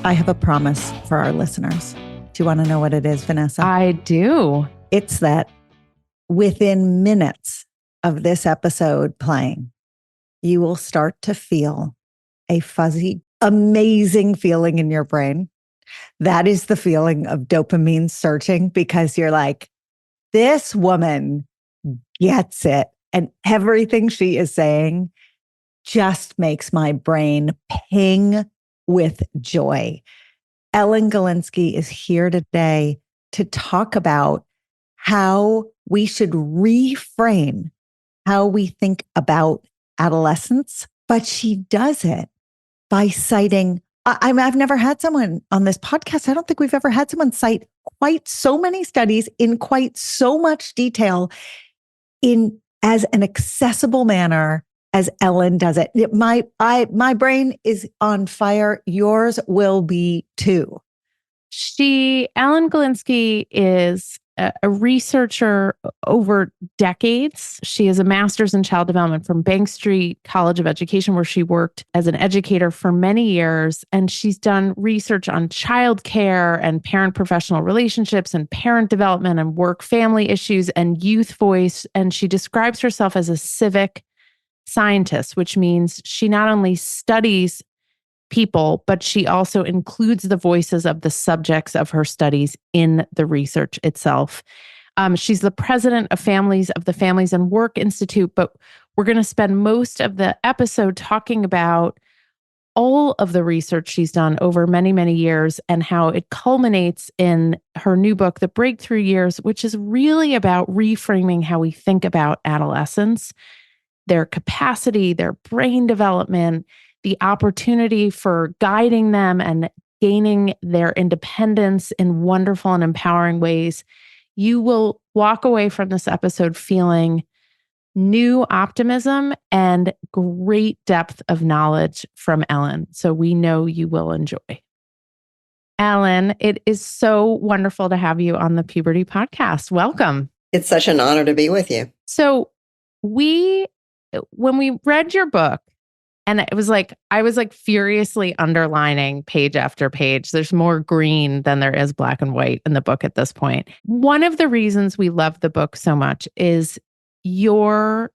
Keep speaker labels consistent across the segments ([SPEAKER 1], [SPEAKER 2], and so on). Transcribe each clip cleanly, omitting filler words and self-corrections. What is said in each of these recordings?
[SPEAKER 1] I have a promise for our listeners. Do you want to know what it is, Vanessa?
[SPEAKER 2] I do.
[SPEAKER 1] It's that within minutes of this episode playing, you will start to feel a fuzzy, amazing feeling in your brain. That is the feeling of dopamine surging because you're like, this woman gets it. And everything she is saying just makes my brain ping with joy. Ellen Galinsky is here today to talk about how we should reframe how we think about adolescence, but she does it by citing, I've never had someone on this podcast, I don't think we've ever had someone cite quite so many studies in quite so much detail in as an accessible manner as Ellen does it. My brain is on fire. Yours will be too.
[SPEAKER 2] Ellen Galinsky is a researcher over decades. She has a master's in child development from Bank Street College of Education, where she worked as an educator for many years. And she's done research on childcare and parent-professional relationships and parent development and work-family issues and youth voice. And she describes herself as a civic scientist, which means she not only studies people, but she also includes the voices of the subjects of her studies in the research itself. She's the president of the Families and Work Institute, but we're going to spend most of the episode talking about all of the research she's done over many, many years and how it culminates in her new book, The Breakthrough Years, which is really about reframing how we think about adolescents, their capacity, their brain development, the opportunity for guiding them and gaining their independence in wonderful and empowering ways. You will walk away from this episode feeling new optimism and great depth of knowledge from Ellen. So we know you will enjoy. Ellen, it is so wonderful to have you on the Puberty podcast. Welcome.
[SPEAKER 3] It's such an honor to be with you.
[SPEAKER 2] So when we read your book, and it was like, I was like furiously underlining page after page. There's more green than there is black and white in the book at this point. One of the reasons we love the book so much is your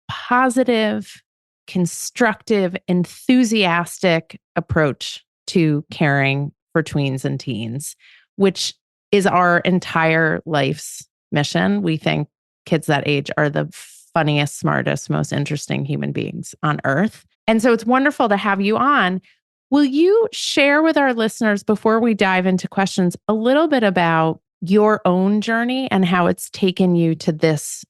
[SPEAKER 2] positive, constructive, enthusiastic approach to caring for tweens and teens, which is our entire life's mission. We think kids that age are the funniest, smartest, most interesting human beings on earth. And so it's wonderful to have you on. Will you share with our listeners, before we dive into questions, a little bit about your own journey and how it's taken you to this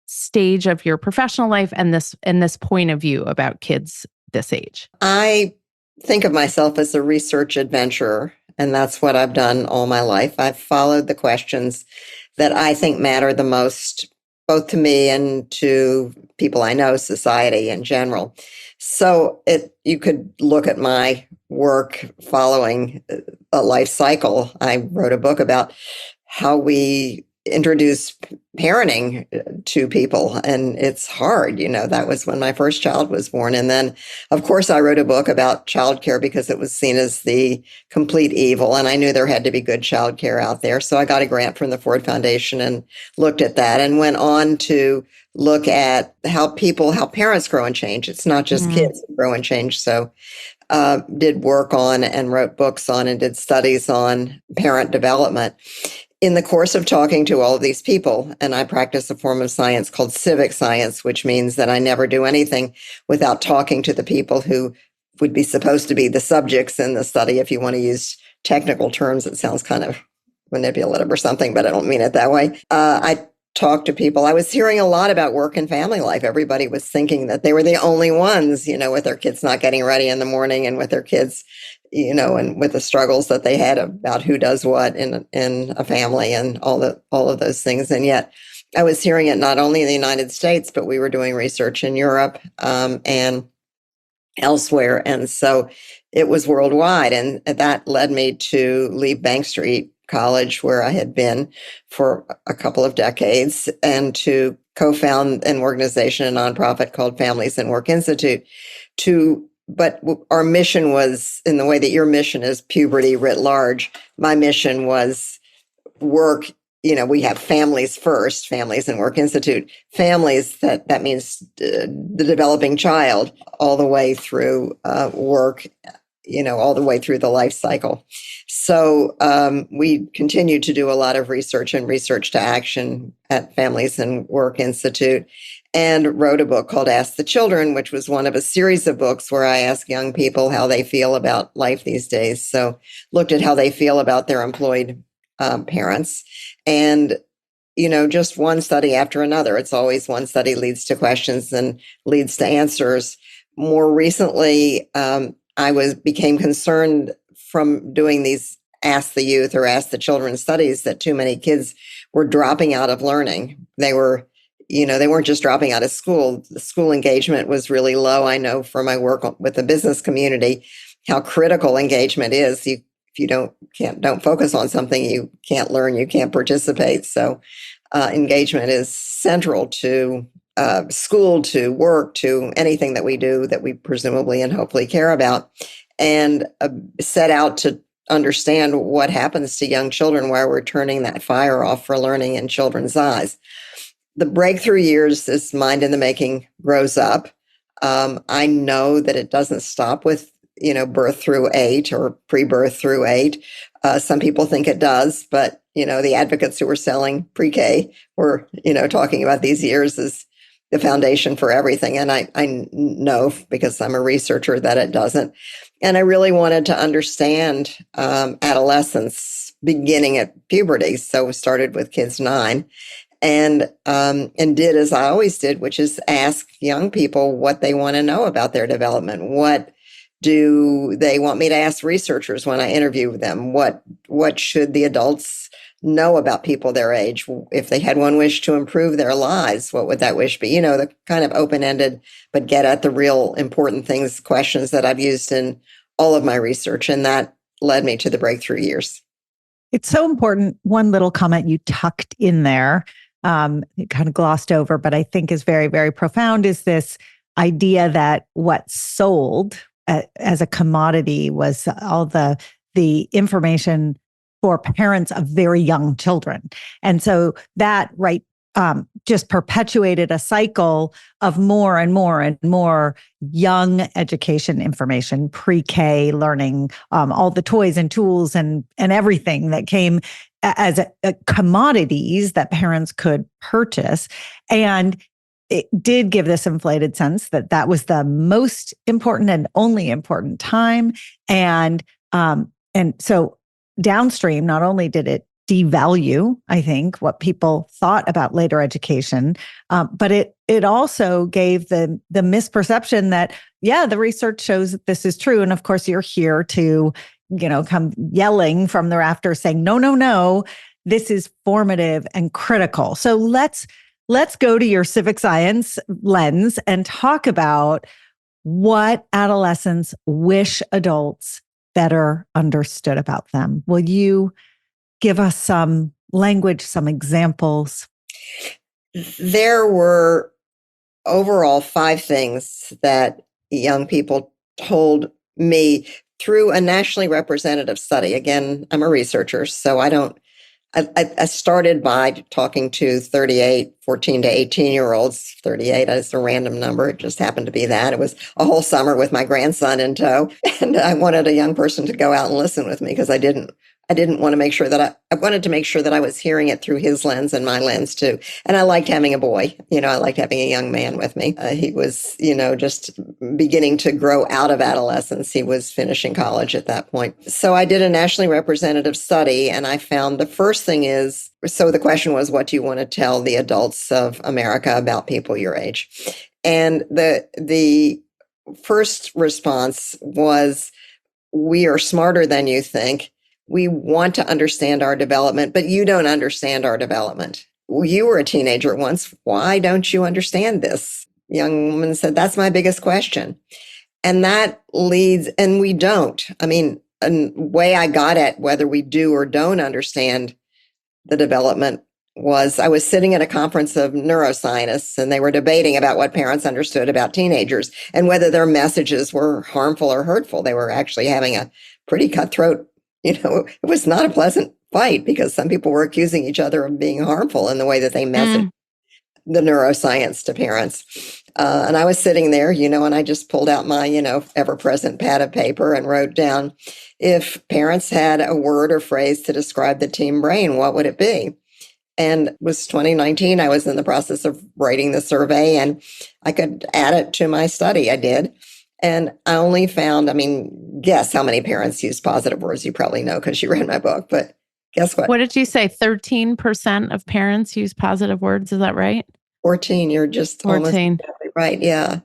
[SPEAKER 2] stage of your professional life and this point of view about kids this age?
[SPEAKER 3] I think of myself as a research adventurer, and that's what I've done all my life. I've followed the questions that I think matter the most, both to me and to people I know, society in general. So you could look at my work following a life cycle. I wrote a book about how we introduce parenting to people, and it's hard. That was when my first child was born. And then, of course, I wrote a book about childcare because it was seen as the complete evil, and I knew there had to be good childcare out there. So I got a grant from the Ford Foundation and looked at that and went on to look at how parents grow and change. It's not just kids who grow and change. So did work on and wrote books on and did studies on parent development. In the course of talking to all of these people, and I practice a form of science called civic science, which means that I never do anything without talking to the people who would be supposed to be the subjects in the study. If you want to use technical terms, it sounds kind of manipulative or something, but I don't mean it that way. I talked to people. I was hearing a lot about work and family life. Everybody was thinking that they were the only ones, with their kids not getting ready in the morning and with their kids, and with the struggles that they had about who does what in a family and all of those things. And yet I was hearing it not only in the United States, but we were doing research in Europe and elsewhere. And so it was worldwide. And that led me to leave Bank Street College, where I had been for a couple of decades, and to co-found an organization, a nonprofit called Families and Work Institute, to our mission was, in the way that your mission is puberty writ large, my mission was work. We have families first, Families and Work Institute, families, that means the developing child, all the way through work, all the way through the life cycle. So we continue to do a lot of research and research to action at Families and Work Institute, and wrote a book called Ask the Children, which was one of a series of books where I ask young people how they feel about life these days. So looked at how they feel about their employed parents, and just one study after another. It's always one study leads to questions and leads to answers. More recently, I became concerned from doing these Ask the Youth or Ask the Children studies that too many kids were dropping out of learning. They weren't just dropping out of school. The school engagement was really low. I know from my work with the business community how critical engagement is. If you don't focus on something, you can't learn, you can't participate. So engagement is central to school, to work, to anything that we do that we presumably and hopefully care about, and set out to understand what happens to young children, why we're turning that fire off for learning in children's eyes. The breakthrough years, this mind in the making grows up. I know that it doesn't stop with birth through 8 or pre-birth through 8. Some people think it does, but the advocates who were selling pre-K were talking about these years as the foundation for everything. And I know, because I'm a researcher, that it doesn't. And I really wanted to understand adolescence beginning at puberty. So we started with kids 9. And did as I always did, which is ask young people what they want to know about their development. What do they want me to ask researchers when I interview them? What should the adults know about people their age? If they had one wish to improve their lives, what would that wish be? The kind of open-ended, but get at the real important things, questions that I've used in all of my research. And that led me to the breakthrough years.
[SPEAKER 1] It's so important. One little comment you tucked in there, it kind of glossed over, but I think is very, very profound, is this idea that what's sold as a commodity was all the information for parents of very young children. And so that, right, just perpetuated a cycle of more and more and more young education information, pre-K learning, all the toys and tools and everything that came as commodities that parents could purchase. And it did give this inflated sense that was the most important and only important time. And so downstream, not only did it devalue, I think, what people thought about later education, but it also gave the misperception that, the research shows that this is true. And of course, you're here to, come yelling from the rafters saying, no, this is formative and critical. So let's go to your civic science lens and talk about what adolescents wish adults better understood about them. Will you give us some language, some examples?
[SPEAKER 3] There were overall 5 things that young people told me through a nationally representative study. Again, I'm a researcher, so I started by talking to 14 to 18-year-olds. 38 is a random number. It just happened to be that. It was a whole summer with my grandson in tow. And I wanted a young person to go out and listen with me because I didn't want to make sure that I wanted to make sure that I was hearing it through his lens and my lens too. And I liked having a boy, I liked having a young man with me. He was, just beginning to grow out of adolescence. He was finishing college at that point. So I did a nationally representative study, and I found the first thing is, so the question was, what do you want to tell the adults of America about people your age? And the first response was, we are smarter than you think. We want to understand our development, but you don't understand our development. You were a teenager once. Why don't you understand this? Young woman said, that's my biggest question. And that leads, and we don't. I mean, a way I got at whether we do or don't understand the development was I was sitting at a conference of neuroscientists, and they were debating about what parents understood about teenagers and whether their messages were harmful or hurtful. They were actually having a pretty cutthroat, it was not a pleasant fight because some people were accusing each other of being harmful in the way that they messaged the neuroscience to parents. And I was sitting there, and I just pulled out my, ever-present pad of paper and wrote down, if parents had a word or phrase to describe the teen brain, what would it be? And it was 2019. I was in the process of writing the survey, and I could add it to my study. I did. And I only found, guess how many parents use positive words. You probably know because you read my book, but guess what?
[SPEAKER 2] What did you say? 13% of parents use positive words. Is that right?
[SPEAKER 3] 14. You're just
[SPEAKER 2] 14.
[SPEAKER 3] almost exactly right. Yeah.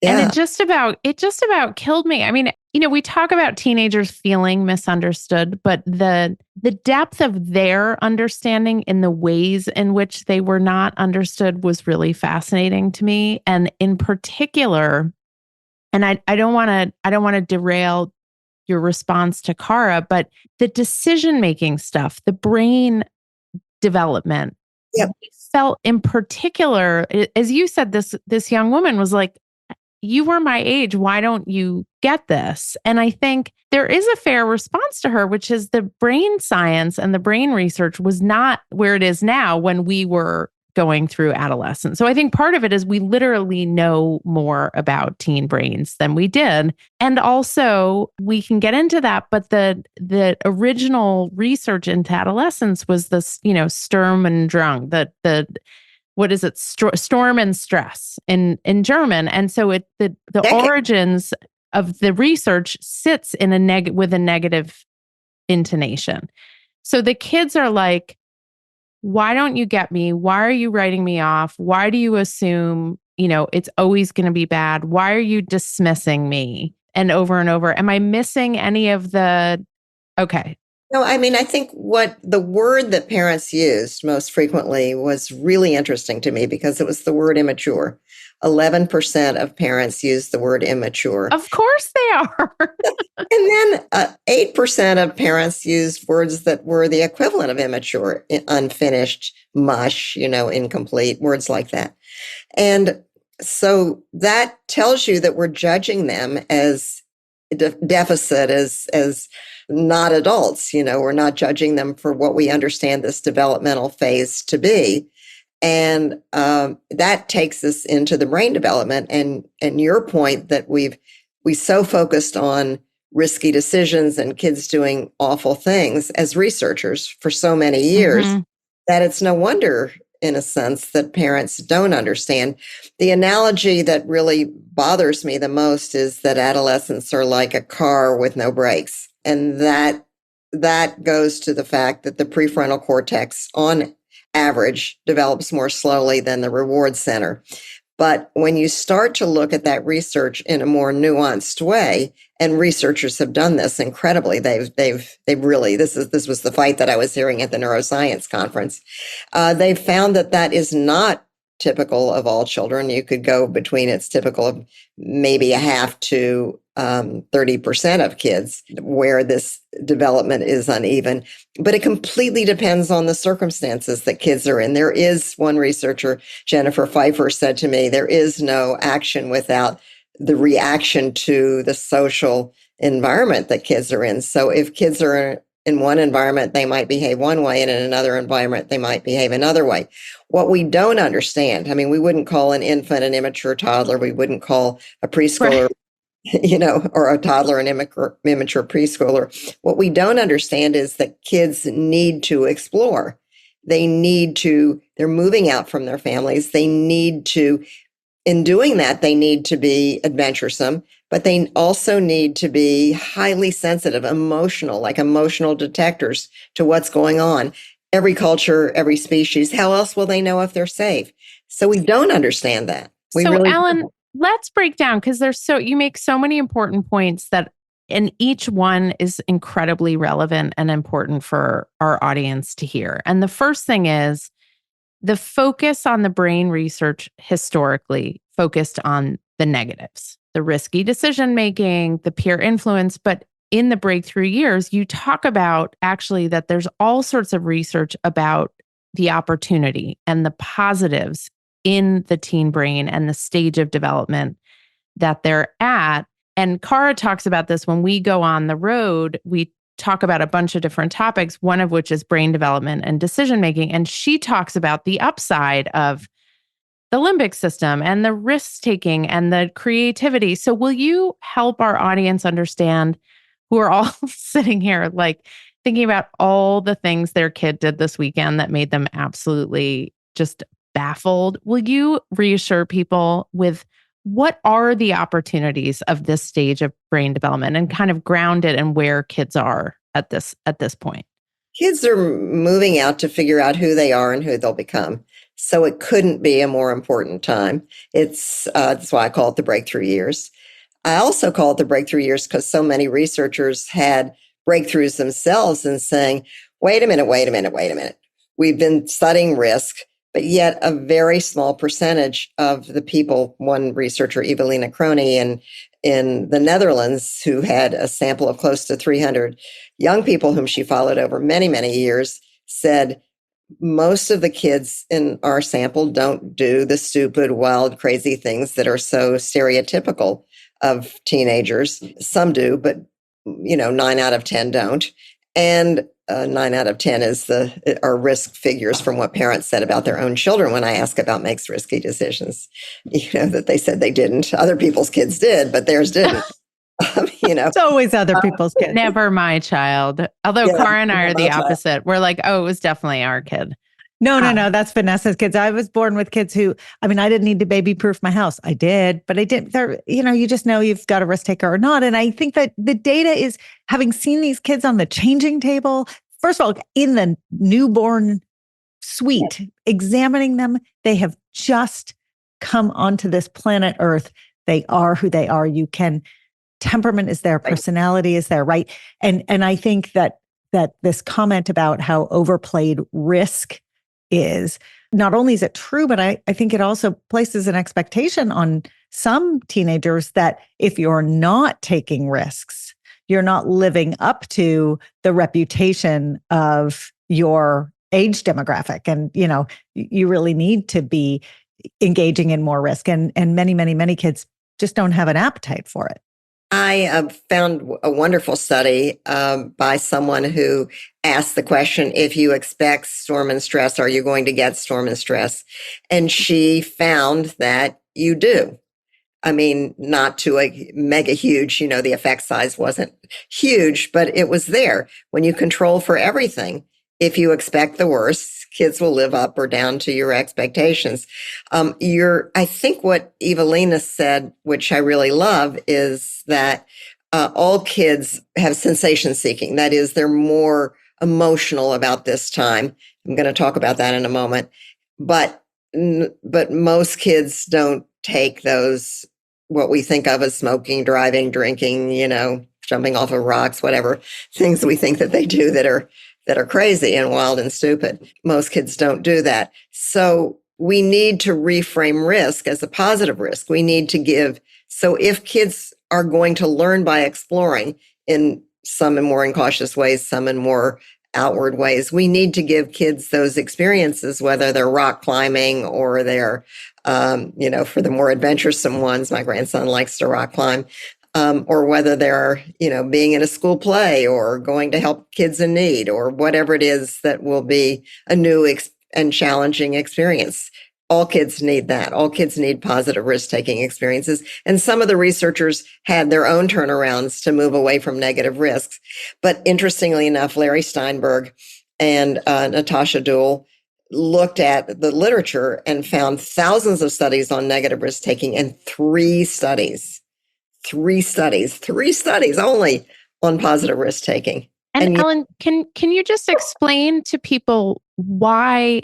[SPEAKER 2] And it just about killed me. We talk about teenagers feeling misunderstood, but the depth of their understanding in the ways in which they were not understood was really fascinating to me. And in particular, and I don't want to derail your response to Cara, but the decision-making stuff, the brain development.
[SPEAKER 3] Yep.
[SPEAKER 2] I felt in particular, as you said, this young woman was like, you were my age. Why don't you get this? And I think there is a fair response to her, which is the brain science and the brain research was not where it is now when we were going through adolescence. So I think part of it is we literally know more about teen brains than we did. And also we can get into that, but the original research into adolescence was this, Sturm und Drang, the what is it? Storm and stress in German. And so the origins of the research sits in with a negative intonation. So the kids are like, why don't you get me? Why are you writing me off? Why do you assume, it's always going to be bad? Why are you dismissing me? And over. Am I missing any of okay.
[SPEAKER 3] No, I think what the word that parents used most frequently was really interesting to me because it was the word immature. 11% of parents use the word immature.
[SPEAKER 2] Of course they are.
[SPEAKER 3] And then 8% of parents used words that were the equivalent of immature, unfinished, mush, incomplete, words like that. And so that tells you that we're judging them as deficit, as not adults. We're not judging them for what we understand this developmental phase to be. And that takes us into the brain development and your point that we so focused on risky decisions and kids doing awful things as researchers for so many years that it's no wonder, in a sense, that parents don't understand. The analogy that really bothers me the most is that adolescents are like a car with no brakes. And that goes to the fact that the prefrontal cortex, on average, develops more slowly than the reward center. But when you start to look at that research in a more nuanced way, and researchers have done this incredibly, they've really, this was the fight that I was hearing at the neuroscience conference. They've found that is not typical of all children. You could go between it's typical of maybe a half to 30% of kids where this development is uneven, but it completely depends on the circumstances that kids are in. There is one researcher, Jennifer Pfeiffer, said to me, there is no action without the reaction to the social environment that kids are in. So if kids are in one environment, they might behave one way, and in another environment, they might behave another way. What we don't understand, we wouldn't call an infant an immature toddler. We wouldn't call a preschooler, or a toddler an immature preschooler. What we don't understand is that kids need to explore. They're moving out from their families. In doing that, they need to be adventuresome, but they also need to be highly sensitive, emotional, like emotional detectors to what's going on. Every culture, every species, how else will they know if they're safe? So we don't understand that.
[SPEAKER 2] Ellen, let's break down, because you make so many important points and each one is incredibly relevant and important for our audience to hear. And the first thing is the focus on the brain research historically focused on the negatives, the risky decision-making, the peer influence. But in the breakthrough years, you talk about actually that there's all sorts of research about the opportunity and the positives in the teen brain and the stage of development that they're at. And Cara talks about this when we go on the road. We talk about a bunch of different topics, one of which is brain development and decision making. And she talks about the upside of the limbic system and the risk taking and the creativity. So will you help our audience understand, who are all sitting here like thinking about all the things their kid did this weekend that made them absolutely just baffled? Will you reassure people with what are the opportunities of this stage of brain development and kind of ground it in where kids are at this point?
[SPEAKER 3] Kids are moving out to figure out who they are and who they'll become. So it couldn't be a more important time. That's why I call it the breakthrough years. I also call it the breakthrough years because so many researchers had breakthroughs themselves in saying, wait a minute. We've been studying risk, but yet a very small percentage of the people, one researcher, Evelina Crony, in the Netherlands, who had a sample of close to 300 young people whom she followed over many, many years, said most of the kids in our sample don't do the stupid, wild, crazy things that are so stereotypical of teenagers. Some do, but 9 out of 10 don't. And 9 out of 10 are risk figures from what parents said about their own children when I ask about makes risky decisions, that they said they didn't. Other people's kids did, but theirs didn't.
[SPEAKER 1] It's always other people's kids.
[SPEAKER 2] Never my child. Although Cara and I are the opposite. We're like, oh, it was definitely our kid.
[SPEAKER 1] No, that's Vanessa's kids. I was born with kids who, I didn't need to baby proof my house. I did, but I didn't. You just know you've got a risk taker or not. And I think that the data is, having seen these kids on the changing table, first of all, in the newborn suite, examining them, they have just come onto this planet Earth. They are who they are. Temperament is there, personality is there, right? And I think that this comment about how overplayed risk is, not only is it true, but I think it also places an expectation on some teenagers that if you're not taking risks, you're not living up to the reputation of your age demographic. And, you really need to be engaging in more risk. And many, many, many kids just don't have an appetite for it.
[SPEAKER 3] I found a wonderful study by someone who asked the question, if you expect storm and stress, are you going to get storm and stress? And she found that you do. Not to a mega huge, the effect size wasn't huge, but it was there. When you control for everything, if you expect the worst, kids will live up or down to your expectations. I think what Evelina said, which I really love, is that all kids have sensation seeking. That is, they're more emotional about this time. I'm going to talk about that in a moment. But most kids don't take those, what we think of as smoking, driving, drinking, jumping off of rocks, whatever things we think that they do that are crazy and wild and stupid. Most kids don't do that. So we need to reframe risk as a positive risk. We need to so if kids are going to learn by exploring, some in more incautious ways, some in more outward ways, we need to give kids those experiences, whether they're rock climbing or they're, for the more adventuresome ones, my grandson likes to rock climb, or whether they're, being in a school play or going to help kids in need or whatever it is that will be a new and challenging experience. All kids need that. All kids need positive risk-taking experiences. And some of the researchers had their own turnarounds to move away from negative risks. But interestingly enough, Larry Steinberg and Natasha Duell looked at the literature and found thousands of studies on negative risk-taking and three studies only on positive risk-taking.
[SPEAKER 2] And Ellen, can you just explain to people why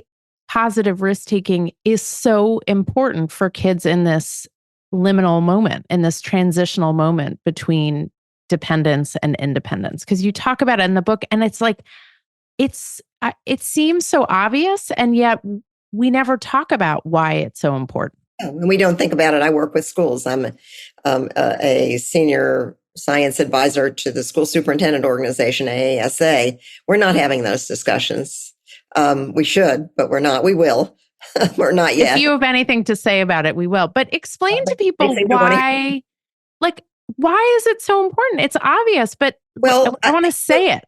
[SPEAKER 2] positive risk-taking is so important for kids in this liminal moment, in this transitional moment between dependence and independence? Because you talk about it in the book, and it's like, it seems so obvious, and yet we never talk about why it's so important.
[SPEAKER 3] And we don't think about it. I work with schools. I'm a senior science advisor to the school superintendent organization, AASA. We're not having those discussions. We should, but we're not. We will. We're not yet.
[SPEAKER 2] If you have anything to say about it, we will. But explain to people why, why is it so important? It's obvious, but I want to say it.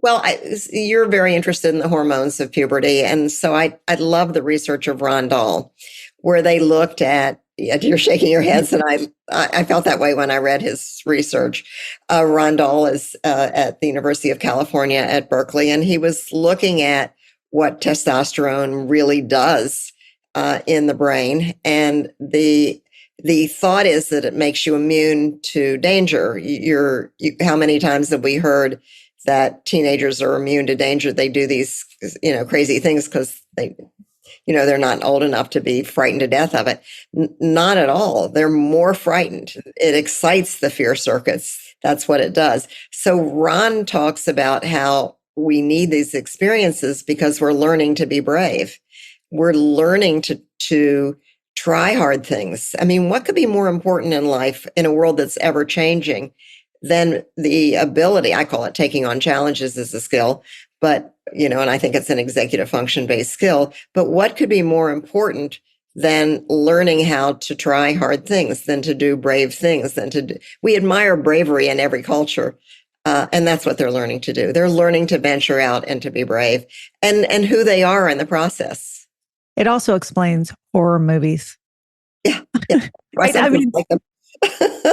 [SPEAKER 3] Well, you're very interested in the hormones of puberty. And so I love the research of Ron Dahl, where they looked at, you're shaking your heads, and I felt that way when I read his research. Ron Dahl is at the University of California at Berkeley, and he was looking at what testosterone really does in the brain. And the thought is that it makes you immune to danger. How many times have we heard that teenagers are immune to danger? They do these, crazy things because they're not old enough to be frightened to death of it. Not at all. They're more frightened. It excites the fear circuits. That's what it does. So Ron talks about how we need these experiences because we're learning to be brave. We're learning to try hard things. I mean, what could be more important in life in a world that's ever changing than the ability? I call it taking on challenges as a skill, but, and I think it's an executive function based skill, but what could be more important than learning how to try hard things, than to do brave things, we admire bravery in every culture. And that's what they're learning to do. They're learning to venture out and to be brave and who they are in the process.
[SPEAKER 1] It also explains horror movies.
[SPEAKER 3] Yeah.
[SPEAKER 1] Right? I mean,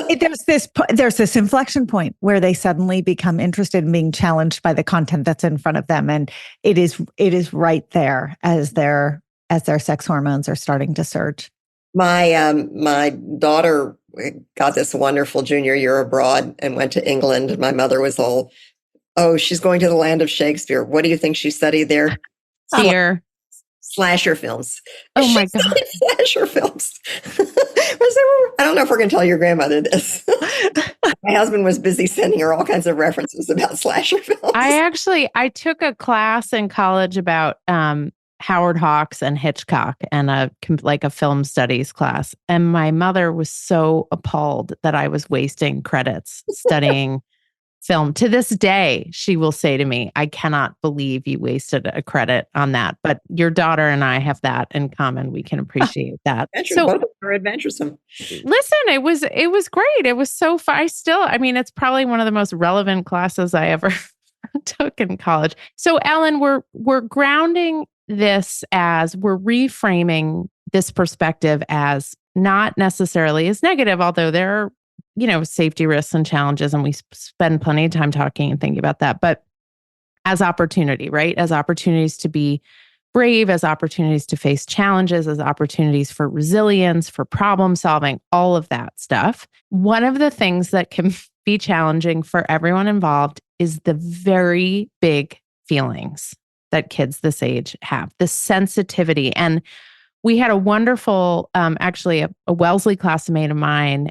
[SPEAKER 1] there's this inflection point where they suddenly become interested in being challenged by the content that's in front of them. And it is right there as their sex hormones are starting to surge.
[SPEAKER 3] My daughter got this wonderful junior year abroad and went to England. My mother was all, "Oh, she's going to the land of Shakespeare." What do you think she studied there?
[SPEAKER 2] Fear.
[SPEAKER 3] Slasher films.
[SPEAKER 2] Oh my God.
[SPEAKER 3] Slasher films. I don't know if we're going to tell your grandmother this. My husband was busy sending her all kinds of references about slasher films.
[SPEAKER 2] I took a class in college about Howard Hawks and Hitchcock, and a film studies class. And my mother was so appalled that I was wasting credits studying film. To this day, she will say to me, "I cannot believe you wasted a credit on that." But your daughter and I have that in common. We can appreciate that.
[SPEAKER 3] So both of them are adventuresome.
[SPEAKER 2] Listen, it was great. It was so fun. It's probably one of the most relevant classes I ever took in college. So Ellen, we're grounding this as we're reframing this perspective as not necessarily as negative, although there are safety risks and challenges, and we spend plenty of time talking and thinking about that, but as opportunity, right? As opportunities to be brave, as opportunities to face challenges, as opportunities for resilience, for problem solving, all of that stuff. One of the things that can be challenging for everyone involved is the very big feelings that kids this age have, the sensitivity. And we had a wonderful, actually a Wellesley classmate of mine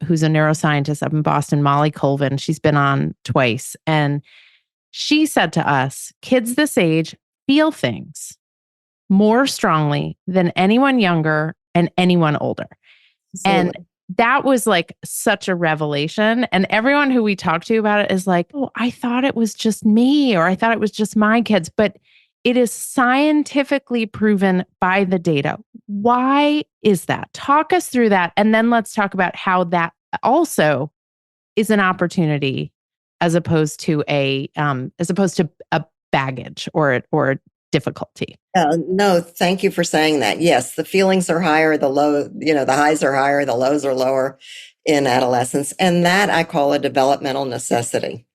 [SPEAKER 2] who's a neuroscientist up in Boston, Molly Colvin. She's been on twice. And she said to us, kids this age feel things more strongly than anyone younger and anyone older.
[SPEAKER 3] Absolutely.
[SPEAKER 2] And that was like such a revelation. And everyone who we talked to about it is like, "Oh, I thought it was just me, or I thought it was just my kids." But it is scientifically proven by the data. Why is that? Talk us through that. And then let's talk about how that also is an opportunity as opposed to a baggage or a difficulty.
[SPEAKER 3] No, thank you for saying that. Yes, the feelings are higher, the highs are higher, the lows are lower in adolescence. And that I call a developmental necessity.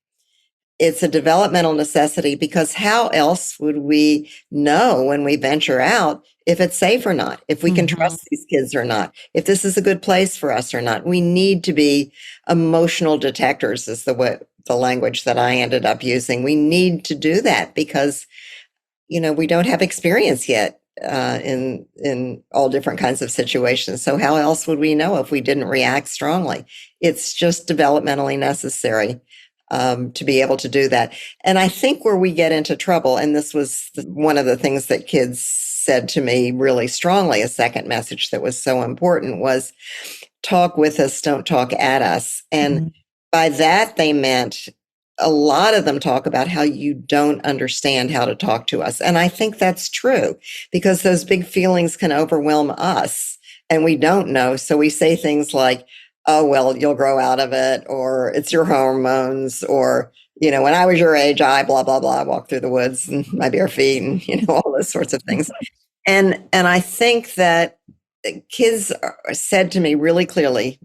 [SPEAKER 3] It's a developmental necessity because how else would we know when we venture out if it's safe or not, if we can trust these kids or not, if this is a good place for us or not? We need to be emotional detectors, is the language that I ended up using. We need to do that because, we don't have experience yet in all different kinds of situations. So how else would we know if we didn't react strongly? It's just developmentally necessary to be able to do that. And I think where we get into trouble, and this was one of the things that kids said to me really strongly, a second message that was so important was, talk with us, don't talk at us. And by that, they meant, a lot of them talk about how you don't understand how to talk to us. And I think that's true because those big feelings can overwhelm us and we don't know. So we say things like, oh, well, you'll grow out of it, or it's your hormones, or, when I was your age, I blah, blah, blah, walked through the woods and my bare feet and, all those sorts of things. And I think that kids said to me really clearly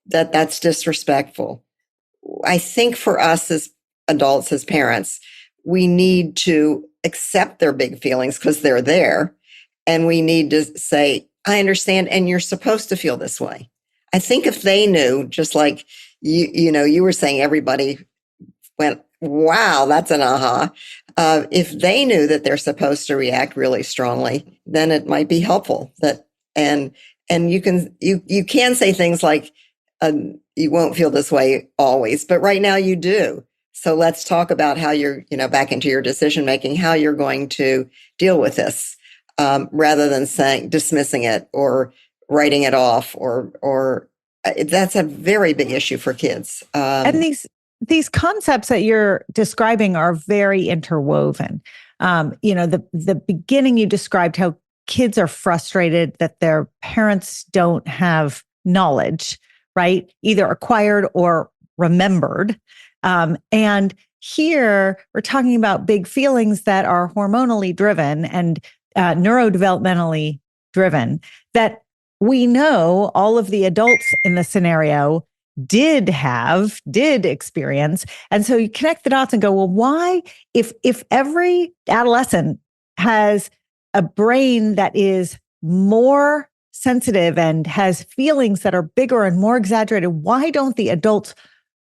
[SPEAKER 3] that that's disrespectful. I think for us as adults, as parents, we need to accept their big feelings because they're there. And we need to say, I understand, and you're supposed to feel this way. I think if they knew, just like you were saying, everybody went, wow, that's an aha. If they knew that they're supposed to react really strongly, then it might be helpful. And you can say things like, you won't feel this way always, but right now you do. So let's talk about how you're, back into your decision making, how you're going to deal with this, rather than dismissing it or writing it off, or that's a very big issue for kids.
[SPEAKER 1] And these concepts that you're describing are very interwoven. The beginning, you described how kids are frustrated that their parents don't have knowledge, right? Either acquired or remembered. And here we're talking about big feelings that are hormonally driven and neurodevelopmentally driven, that we know all of the adults in the scenario did experience. And so you connect the dots and go, well, why, if every adolescent has a brain that is more sensitive and has feelings that are bigger and more exaggerated, why don't the adults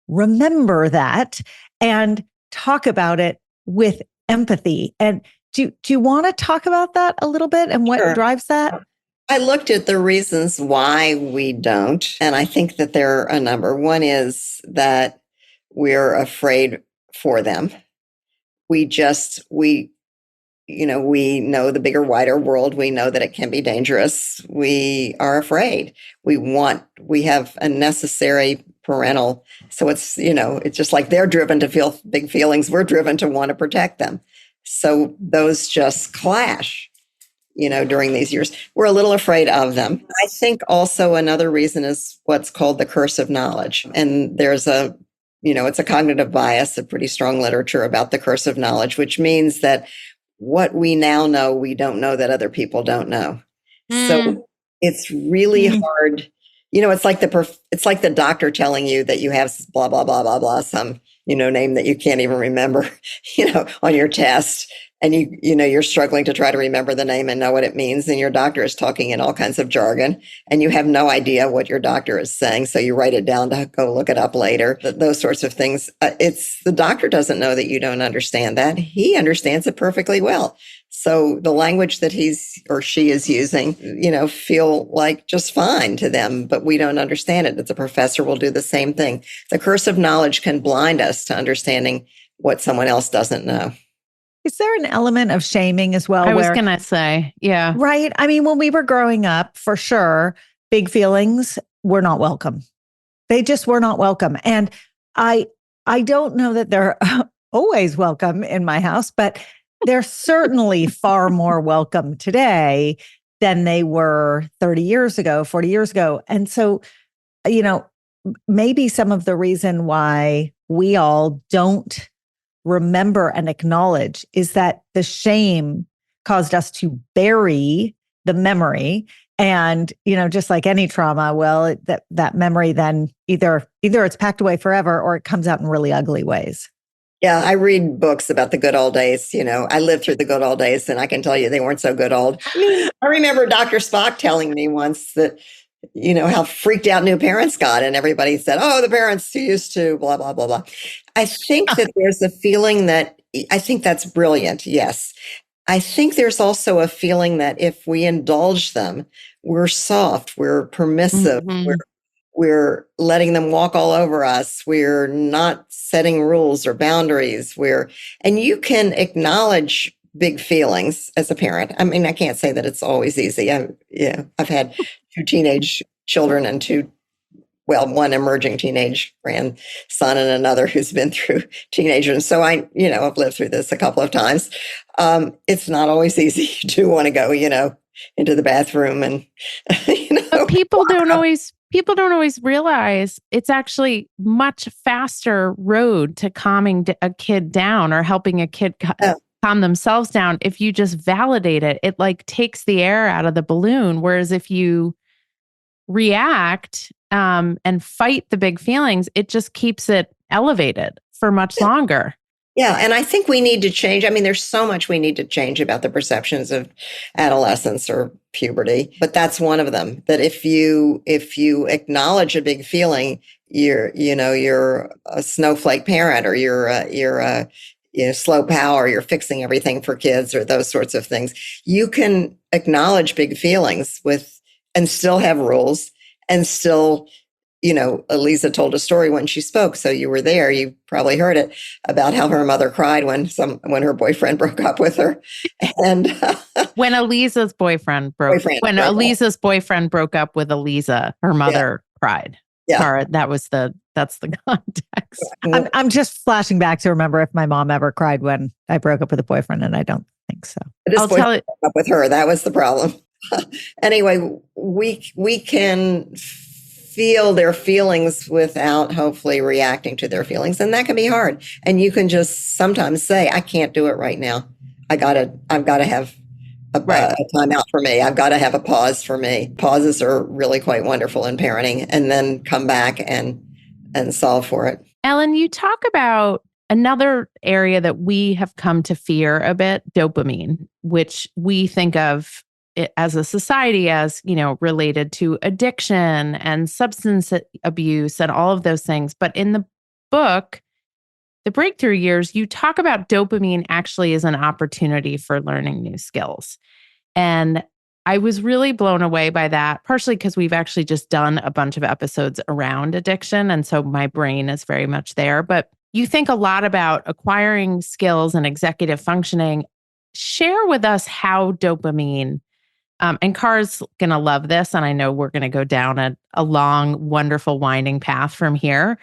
[SPEAKER 1] remember that and talk about it with empathy? And do you want to talk about that a little bit and what
[SPEAKER 3] Sure.
[SPEAKER 1] drives that?
[SPEAKER 3] I looked at the reasons why we don't, and I think that there are a number. One is that we're afraid for them. We know the bigger, wider world. We know that it can be dangerous. We are afraid. We have a necessary parental. So it's just like they're driven to feel big feelings. We're driven to want to protect them. So those just clash. During these years, we're a little afraid of them. I think also another reason is what's called the curse of knowledge. And there's it's a cognitive bias, a pretty strong literature about the curse of knowledge, which means that what we now know, we don't know that other people don't know. So it's really hard. It's like the doctor telling you that you have blah, blah, blah, blah, blah, some, name that you can't even remember, on your test. And you're struggling to try to remember the name and know what it means. And your doctor is talking in all kinds of jargon and you have no idea what your doctor is saying. So you write it down to go look it up later, those sorts of things. It's the doctor doesn't know that you don't understand that. He understands it perfectly well. So the language that he's or she is using, feel like just fine to them, but we don't understand it. It's a professor will do the same thing. The curse of knowledge can blind us to understanding what someone else doesn't know.
[SPEAKER 1] Is there an element of shaming as well?
[SPEAKER 2] I was going to say, yeah.
[SPEAKER 1] Right. I mean, when we were growing up, for sure, big feelings were not welcome. They just were not welcome. And I don't know that they're always welcome in my house, but they're certainly far more welcome today than they were 30 years ago, 40 years ago. And so, maybe some of the reason why we all don't remember and acknowledge is that the shame caused us to bury the memory. And, just like any trauma, well, that memory then either it's packed away forever or it comes out in really ugly ways.
[SPEAKER 3] Yeah, I read books about the good old days. I lived through the good old days and I can tell you they weren't so good old. I remember Dr. Spock telling me once that, how freaked out new parents got. And everybody said, oh, the parents used to blah, blah, blah, blah. I think that there's a feeling that I think that's brilliant. Yes. I think there's also a feeling that if we indulge them, we're soft, we're permissive, we're letting them walk all over us. We're not setting rules or boundaries. And you can acknowledge big feelings as a parent. I mean, I can't say that it's always easy. I've had 2 teenage children and 2 well, one emerging teenage grandson and another who's been through teenager. And so I've lived through this a couple of times. It's not always easy. You do want to go, into the bathroom and,
[SPEAKER 2] But people don't always realize it's actually much faster road to calming a kid down or helping a kid calm themselves down. If you just validate it, it like takes the air out of the balloon. Whereas if you react and fight the big feelings, it just keeps it elevated for much longer.
[SPEAKER 3] Yeah. And I think we need to change. I mean, there's so much we need to change about the perceptions of adolescence or puberty, but that's one of them. That if you acknowledge a big feeling, you're a snowflake parent, or you're a slow power, you're fixing everything for kids, or those sorts of things. You can acknowledge big feelings and still have rules, and still, Eliza told a story when she spoke, so you were there. You probably heard it, about how her mother cried when her boyfriend broke up with her, and
[SPEAKER 2] when Eliza's boyfriend broke up with Eliza, her mother cried.
[SPEAKER 3] Yeah,
[SPEAKER 2] Tara, that's the context.
[SPEAKER 1] I'm just flashing back to remember if my mom ever cried when I broke up with a boyfriend, and I don't think so.
[SPEAKER 3] I'll tell it. Broke up with her. That was the problem. Anyway, we can feel their feelings without hopefully reacting to their feelings. And that can be hard. And you can just sometimes say, I can't do it right now. I've got to have a time out for me. I've got to have a pause for me. Pauses are really quite wonderful in parenting, and then come back and solve for it.
[SPEAKER 2] Ellen, you talk about another area that we have come to fear a bit, dopamine, which we think of as a society as, related to addiction and substance abuse and all of those things. But in the book, The Breakthrough Years, you talk about dopamine actually as an opportunity for learning new skills. And I was really blown away by that, partially because we've actually just done a bunch of episodes around addiction. And so my brain is very much there. But you think a lot about acquiring skills and executive functioning. Share with us how dopamine, and Cara's going to love this, and I know we're going to go down a long, wonderful, winding path from here.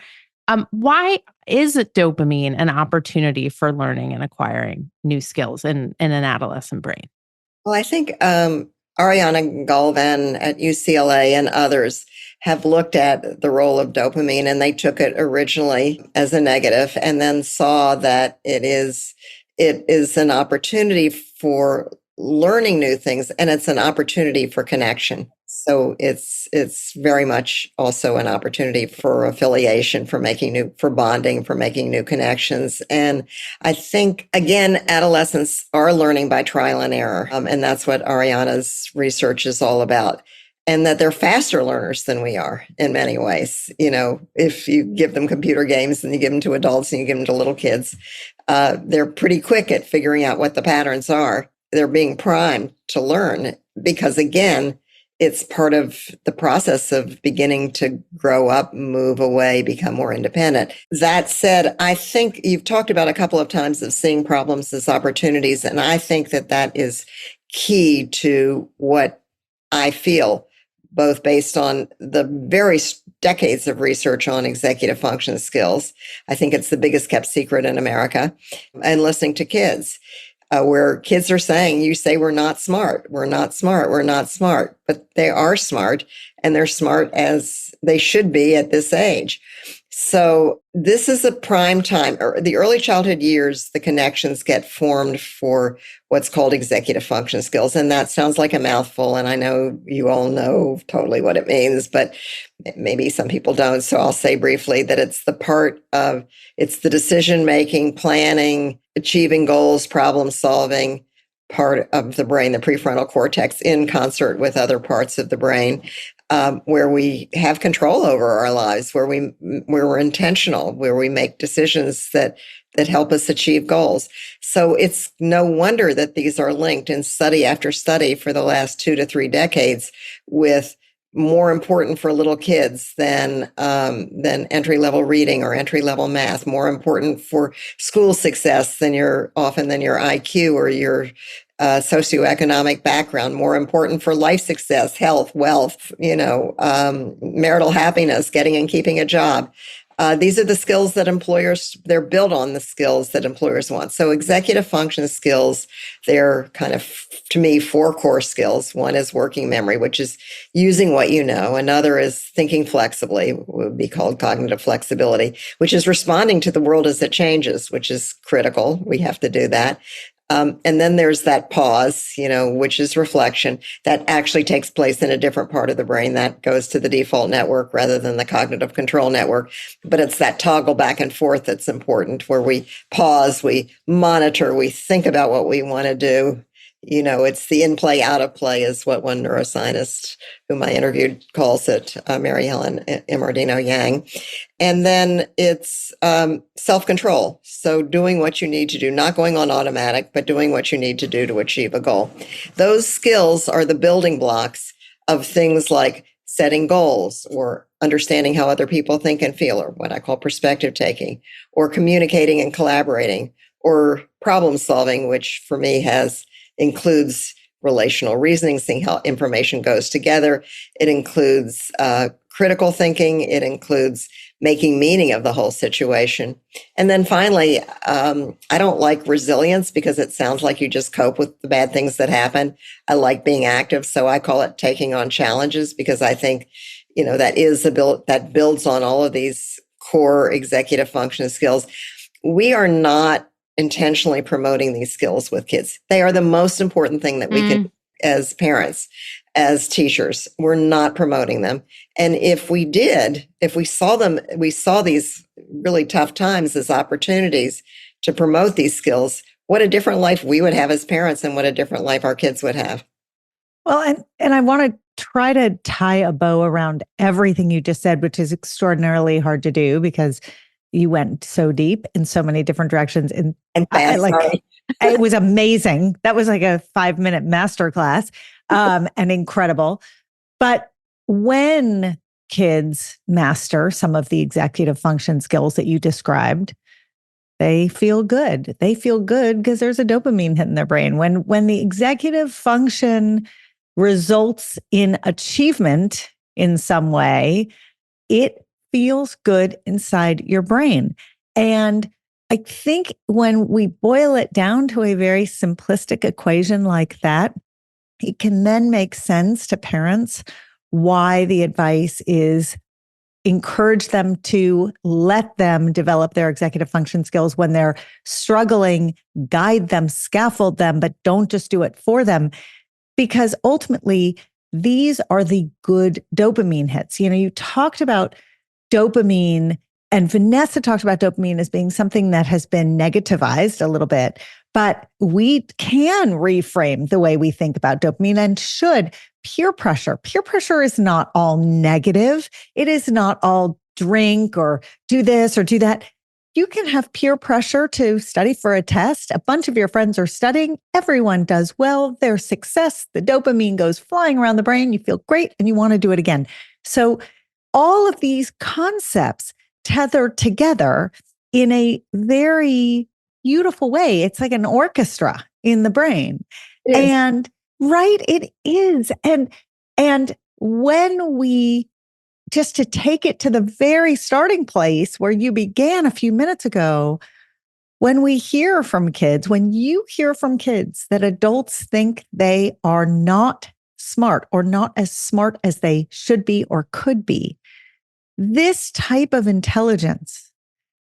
[SPEAKER 2] Why is it dopamine an opportunity for learning and acquiring new skills in an adolescent brain?
[SPEAKER 3] Well, I think Ariana Galvan at UCLA and others have looked at the role of dopamine, and they took it originally as a negative, and then saw that it is an opportunity for learning new things, and it's an opportunity for connection. So it's very much also an opportunity for affiliation, for bonding, for making new connections. And I think, again, adolescents are learning by trial and error. And that's what Ariana's research is all about. And that they're faster learners than we are in many ways. If you give them computer games and you give them to adults and you give them to little kids, they're pretty quick at figuring out what the patterns are. They're being primed to learn because, again, it's part of the process of beginning to grow up, move away, become more independent. That said, I think you've talked about a couple of times of seeing problems as opportunities, and I think that is key to what I feel, both based on the various decades of research on executive function skills. I think it's the biggest kept secret in America, and listening to kids. Where kids are saying, you say we're not smart, we're not smart, but they are smart, and they're smart as they should be at this age. So this is a prime time, or the early childhood years, the connections get formed for what's called executive function skills. And that sounds like a mouthful. And I know you all know totally what it means, but maybe some people don't. So I'll say briefly that it's the decision-making, planning, achieving goals, problem solving part of the brain, the prefrontal cortex, in concert with other parts of the brain. Where we have control over our lives, where we're intentional, where we make decisions that help us achieve goals. So it's no wonder that these are linked in study after study for the last 2 to 3 decades with more important for little kids than entry-level reading or entry-level math, more important for school success than your IQ or your socioeconomic background, more important for life success, health, wealth, marital happiness, getting and keeping a job. These are the skills that they're built on the skills that employers want. So executive function skills, they're kind of, to me, 4 core skills. One is working memory, which is using what you know. Another is thinking flexibly, would be called cognitive flexibility, which is responding to the world as it changes, which is critical. We have to do that. And then there's that pause, which is reflection that actually takes place in a different part of the brain that goes to the default network rather than the cognitive control network. But it's that toggle back and forth that's important, where we pause, we monitor, we think about what we want to do. It's the in play, out of play is what one neuroscientist whom I interviewed calls it, Mary Helen Immordino Yang. And then it's self-control. So doing what you need to do, not going on automatic, but doing what you need to do to achieve a goal. Those skills are the building blocks of things like setting goals, or understanding how other people think and feel, or what I call perspective taking, or communicating and collaborating, or problem solving, which for me includes relational reasoning, seeing how information goes together. It includes critical thinking. It includes making meaning of the whole situation. And then finally, I don't like resilience because it sounds like you just cope with the bad things that happen. I like being active, so I call it taking on challenges, because I think, that builds on all of these core executive function skills. We are not intentionally promoting these skills with kids. They are the most important thing that we can do as parents, as teachers. We're not promoting them. And if we saw these really tough times as opportunities to promote these skills, what a different life we would have as parents, and what a different life our kids would have.
[SPEAKER 1] Well, and I want to try to tie a bow around everything you just said, which is extraordinarily hard to do because you went so deep in so many different directions. And it was amazing. That was like a 5-minute masterclass, and incredible. But when kids master some of the executive function skills that you described, they feel good. They feel good because there's a dopamine hit in their brain. When the executive function results in achievement in some way, it feels good inside your brain. And I think when we boil it down to a very simplistic equation like that, it can then make sense to parents why the advice is encourage them to let them develop their executive function skills when they're struggling, guide them, scaffold them, but don't just do it for them. Because ultimately, these are the good dopamine hits. You talked about dopamine, and Vanessa talked about dopamine as being something that has been negativized a little bit, but we can reframe the way we think about dopamine and should. Peer pressure. Peer pressure is not all negative. It is not all drink or do this or do that. You can have peer pressure to study for a test. A bunch of your friends are studying. Everyone does well. There's success. The dopamine goes flying around the brain. You feel great and you want to do it again. So all of these concepts tether together in a very beautiful way. It's like an orchestra in the brain. And right, it is. And when we, just to take it to the very starting place where you began a few minutes ago, when we hear from kids, when you hear from kids that adults think they are not smart or not as smart as they should be or could be, this type of intelligence,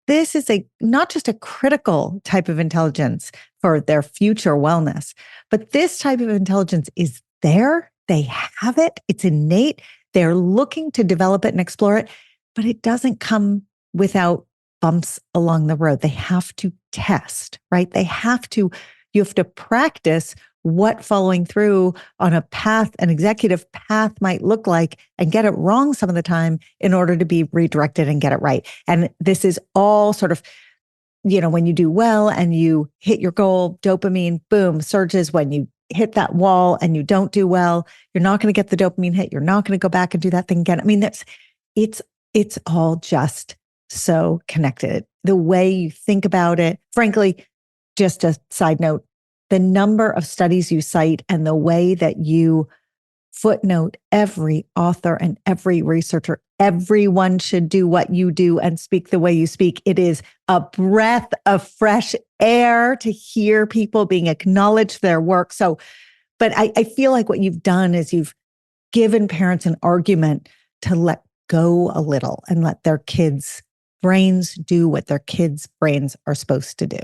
[SPEAKER 1] this is not just a critical type of intelligence for their future wellness, but this type of intelligence is there. They have it. It's innate. They're looking to develop it and explore it, but it doesn't come without bumps along the road. They have to test, right? You have to practice what following through on a path, an executive path might look like, and get it wrong some of the time in order to be redirected and get it right. And this is all sort of, when you do well and you hit your goal, dopamine, boom, surges. When you hit that wall and you don't do well, you're not going to get the dopamine hit. You're not going to go back and do that thing again. I mean, it's all just so connected. The way you think about it, frankly, just a side note, the number of studies you cite and the way that you footnote every author and every researcher, everyone should do what you do and speak the way you speak. It is a breath of fresh air to hear people being acknowledged their work. So, but I feel like what you've done is you've given parents an argument to let go a little and let their kids' brains do what their kids' brains are supposed to do.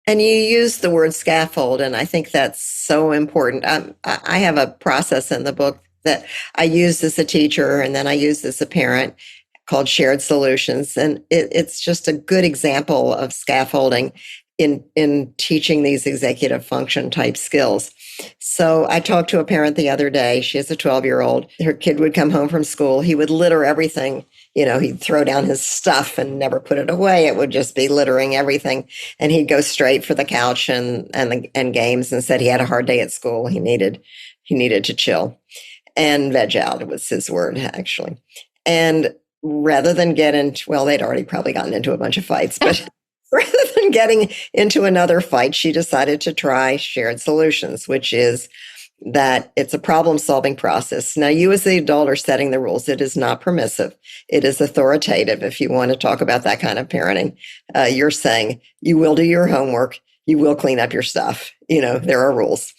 [SPEAKER 3] And you use the word scaffold, and I think that's so important. I have a process in the book that I use as a teacher and then I use as a parent called shared solutions. And it's just a good example of scaffolding in teaching these executive function type skills. So I talked to a parent the other day. She has a 12-year-old. Her kid would come home from school. He would litter everything. He'd throw down his stuff and never put it away. It would just be littering everything. And he'd go straight for the couch and games, and said he had a hard day at school. He needed to chill and veg out. It was his word, actually. And rather than get into, well, they'd already probably gotten into a bunch of fights, but rather than getting into another fight, she decided to try shared solutions, which is that it's a problem-solving process. Now, you as the adult are setting the rules. It is not permissive. It is authoritative. If you want to talk about that kind of parenting, you're saying you will do your homework. You will clean up your stuff. There are rules.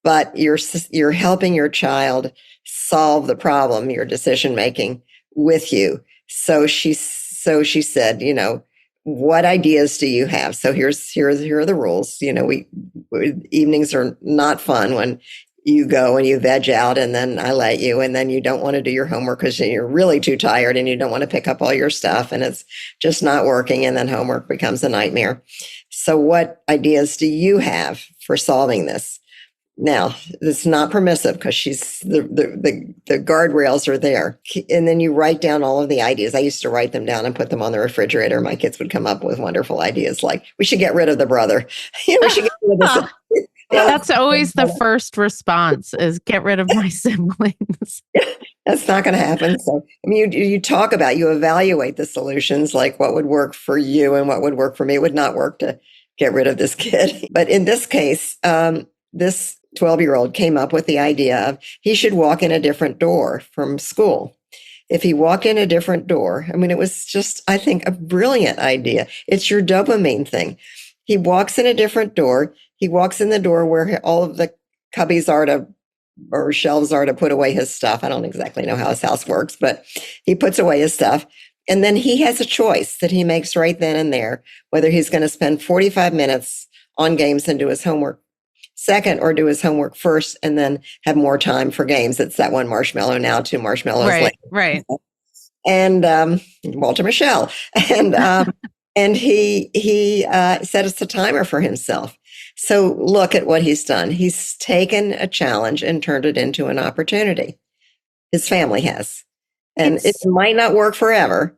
[SPEAKER 3] But you're helping your child solve the problem, your decision-making, with you. So she said, what ideas do you have? So here are the rules. Evenings are not fun when you go and you veg out and then I let you, and then you don't want to do your homework because you're really too tired and you don't want to pick up all your stuff and it's just not working, and then homework becomes a nightmare. So what ideas do you have for solving this? Now, it's not permissive because the guardrails are there. And then you write down all of the ideas. I used to write them down and put them on the refrigerator. My kids would come up with wonderful ideas like, we should get rid of the brother. We should get rid of this.
[SPEAKER 2] That's always the first response is get rid of my siblings.
[SPEAKER 3] That's not going to happen. So, you talk about, you evaluate the solutions, like what would work for you and what would work for me. It would not work to get rid of this kid. But in this case, this 12-year-old came up with the idea of he should walk in a different door from school. If he walked in a different door, it was just, I think, a brilliant idea. It's your dopamine thing. He walks in a different door. He walks in the door where all of the cubbies or shelves are to put away his stuff. I don't exactly know how his house works, but he puts away his stuff. And then he has a choice that he makes right then and there, whether he's going to spend 45 minutes on games and do his homework second, or do his homework first and then have more time for games. It's that one marshmallow now, 2 marshmallows later.
[SPEAKER 2] Right.
[SPEAKER 3] And Walter Michel. And he set a timer for himself. So look at what he's done. He's taken a challenge and turned it into an opportunity. His family has. And it might not work forever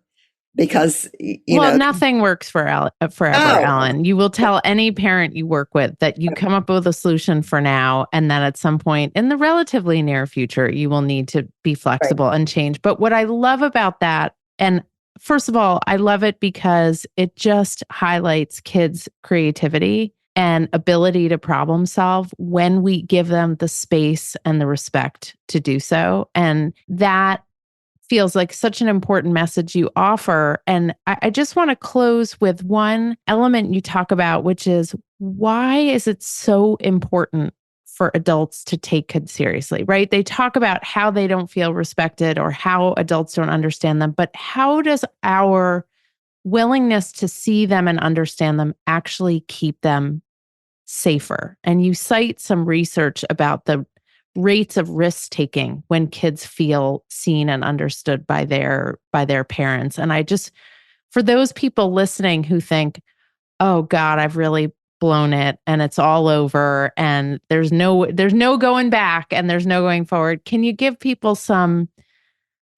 [SPEAKER 3] because,
[SPEAKER 2] nothing works forever, Ellen. You will tell any parent you work with that you come up with a solution for now, and that at some point in the relatively near future, you will need to be flexible and change. But what I love about that, and first of all, I love it because it just highlights kids' creativity and ability to problem solve when we give them the space and the respect to do so. And that feels like such an important message you offer. And I just want to close with one element you talk about, which is, why is it so important for adults to take kids seriously, right? They talk about how they don't feel respected or how adults don't understand them, but how does our willingness to see them and understand them actually keep them safer? And you cite some research about the rates of risk taking when kids feel seen and understood by their parents. And I just, for those people listening who think, oh God, I've really blown it and it's all over and there's no going back and there's no going forward, can you give people some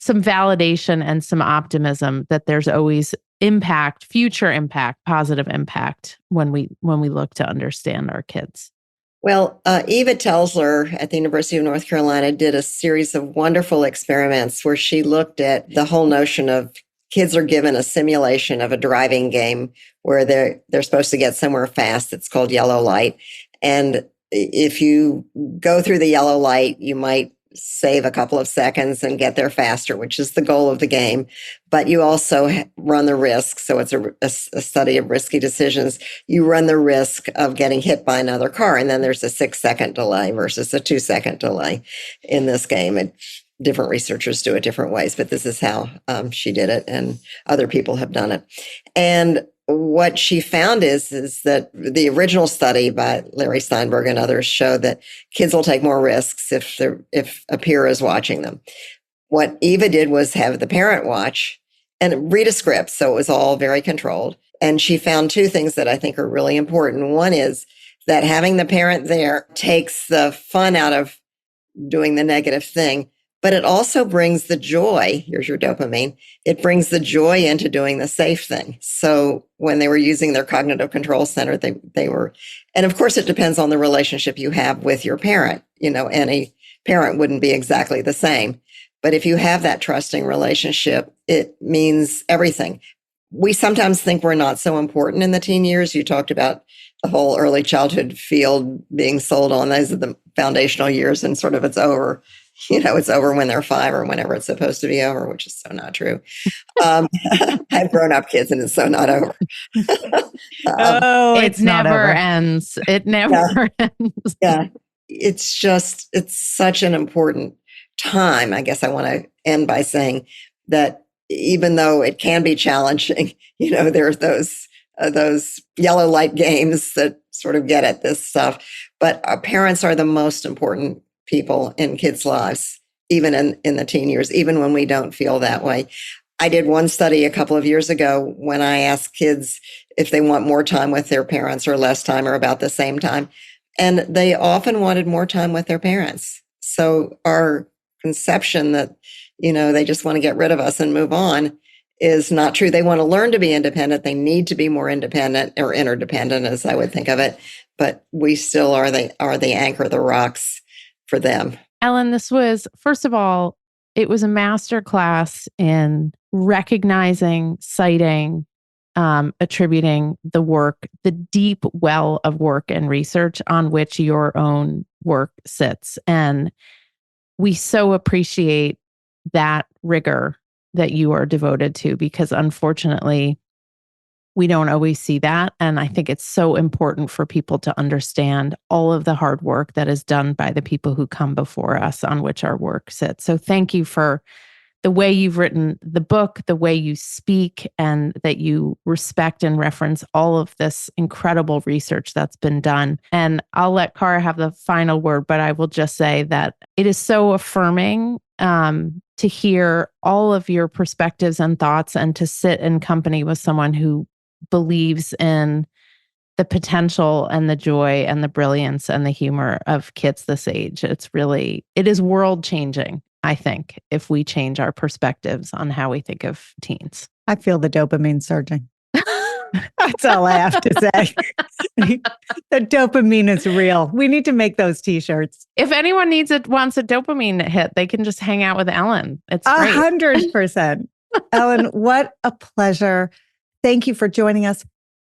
[SPEAKER 2] validation and some optimism that there's always impact, future impact, positive impact when we look to understand our kids?
[SPEAKER 3] Well, Eva Telsler at the University of North Carolina did a series of wonderful experiments where she looked at the whole notion of kids are given a simulation of a driving game where they're supposed to get somewhere fast. It's called yellow light. And if you go through the yellow light, you might save a couple of seconds and get there faster, which is the goal of the game. But you also run the risk. So it's a study of risky decisions. You run the risk of getting hit by another car. And then there's a 6-second delay versus a 2-second delay in this game. And different researchers do it different ways, but this is how she did it. And other people have done it. And what she found is that the original study by Larry Steinberg and others showed that kids will take more risks if a peer is watching them. What Eva did was have the parent watch and read a script, so it was all very controlled. And she found two things that I think are really important. One is that having the parent there takes the fun out of doing the negative thing, but it also brings the joy. Here's your dopamine. It brings the joy into doing the safe thing. So when they were using their cognitive control center, they were, and of course it depends on the relationship you have with your parent. Any parent wouldn't be exactly the same. But if you have that trusting relationship, it means everything. We sometimes think we're not so important in the teen years. You talked about the whole early childhood field being sold on. Those are the foundational years, and sort of it's over. It's over when they're 5 or whenever it's supposed to be over, which is so not true. I have grown-up kids, and it's so not over.
[SPEAKER 2] It never ends. It never ends.
[SPEAKER 3] Yeah. It's such an important time. I guess I want to end by saying that even though it can be challenging, there's those yellow light games that sort of get at this stuff. But our parents are the most important people in kids' lives, even in the teen years, even when we don't feel that way. I did one study a couple of years ago when I asked kids if they want more time with their parents or less time or about the same time. And they often wanted more time with their parents. So our conception that, they just want to get rid of us and move on is not true. They want to learn to be independent. They need to be more independent or interdependent, as I would think of it. But we still are the anchor, the rocks for them.
[SPEAKER 2] Ellen, this was, first of all, it was a master class in recognizing, citing, attributing the work, the deep well of work and research on which your own work sits. And we so appreciate that rigor that you are devoted to, because unfortunately, we don't always see that. And I think it's so important for people to understand all of the hard work that is done by the people who come before us on which our work sits. So thank you for the way you've written the book, the way you speak, and that you respect and reference all of this incredible research that's been done. And I'll let Cara have the final word, but I will just say that it is so affirming to hear all of your perspectives and thoughts, and to sit in company with someone who believes in the potential and the joy and the brilliance and the humor of kids this age. It is world changing, I think, if we change our perspectives on how we think of teens.
[SPEAKER 1] I feel the dopamine surging. That's all I have to say. The dopamine is real. We need to make those t-shirts.
[SPEAKER 2] If anyone wants a dopamine hit, they can just hang out with Ellen. It's great.
[SPEAKER 1] 100%. Ellen, what a pleasure. Thank you for joining us.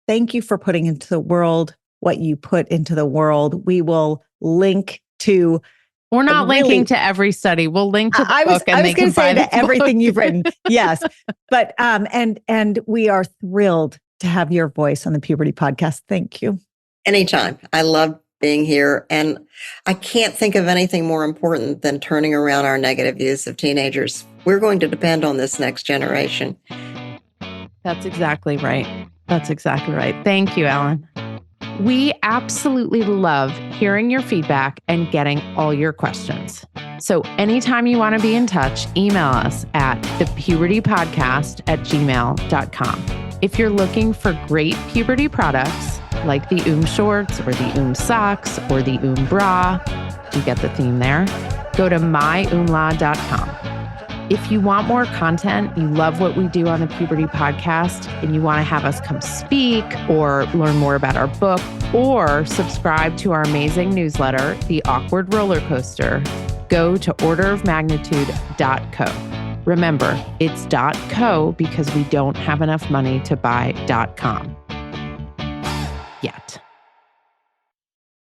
[SPEAKER 1] Thank you for putting into the world what you put into the world. We will link to.
[SPEAKER 2] We're not linking to every study. We'll link to the book, and they can buy to
[SPEAKER 1] everything you've written. Yes, but and we are thrilled to have your voice on the Puberty Podcast. Thank you.
[SPEAKER 3] Anytime. I love being here, and I can't think of anything more important than turning around our negative views of teenagers. We're going to depend on this next generation.
[SPEAKER 2] That's exactly right. That's exactly right. Thank you, Ellen. We absolutely love hearing your feedback and getting all your questions. So anytime you want to be in touch, email us at thepubertypodcast@gmail.com. If you're looking for great puberty products like the shorts or the socks or the bra, you get the theme there, go to myumla.com. If you want more content, you love what we do on the Puberty Podcast, and you want to have us come speak or learn more about our book or subscribe to our amazing newsletter, The Awkward Roller Coaster, go to orderofmagnitude.co. Remember, it's .co because we don't have enough money to buy .com yet.